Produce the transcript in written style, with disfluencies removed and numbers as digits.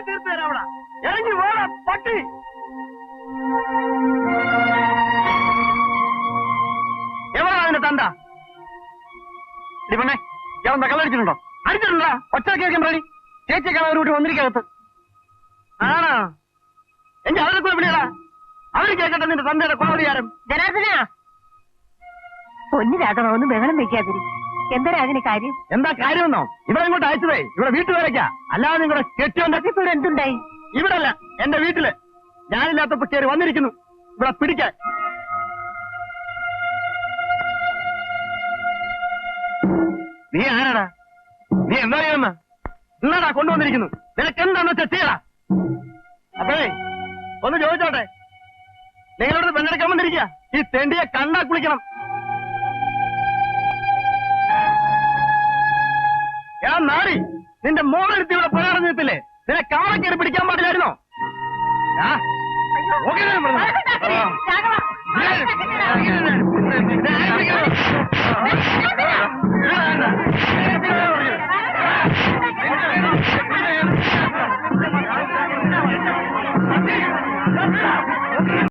തീർത്തു തരാം അവിടെ. ഇറങ്ങി വേണ പട്ടി. എവിടാ അതിന്റെ തണ്ട? പെണ്ണെ ഞാൻ കള്ളടിച്ചിട്ടുണ്ടോ? അടിച്ചിട്ടുണ്ടോ? ഒച്ച കേൾക്കാൻ റെഡി. ചേച്ചിയെ കാണാൻ ഒരു കൂട്ടി വന്നിരിക്കകത്ത്. ആണോ? എങ്കിൽ അവരെ കൂടെ വിളിയടാ. അവര് കേൾക്കട്ടെ നിന്റെ തന്തയുടെ കോടതിയാരം. ജനാർദ്ദന, പൊന്നു രാഘവ, ഒന്നും ബഹളം വെക്കാതിരി. എന്താ അതിന് കാര്യം? എന്താ കാര്യമെന്നോ? ഇവിടെ ഇങ്ങോട്ട് അയച്ചതേ ഇവിടെ വീട്ടുകാരൊക്കെയാ. അല്ലാതെ നിങ്ങളുടെ കെട്ടിയോന്റെ ഇവിടെ എന്തുണ്ടായി? ഇവിടെ അല്ല, എന്റെ വീട്ടില്. ഞാനില്ലാത്തപ്പോ കയറി വന്നിരിക്കുന്നു ഇവിടെ പിടിക്കാൻ. നീ ആരാടാ? നീ എന്താ ചെയ്യുന്ന? എന്നാടാ കൊണ്ടുവന്നിരിക്കുന്നു? നിനക്ക് എന്താന്ന് വെച്ചാ ചെയ്യടാ. അപ്പേ ഒന്ന് ചോദിച്ചോട്ടെ, നിങ്ങളോട് പെണ്ണെടുക്കാൻ വന്നിരിക്കുക. ഈ തെണ്ടിയെ കണ്ടാ കുളിക്കണം. ഞാൻ നാടി നിന്റെ മോളെടുത്ത് ഇവിടെ പോരാടുന്നില്ലേ? നിന്നെ കവള കയറി പിടിക്കാൻ പാടില്ലായിരുന്നോ? രാഘവ,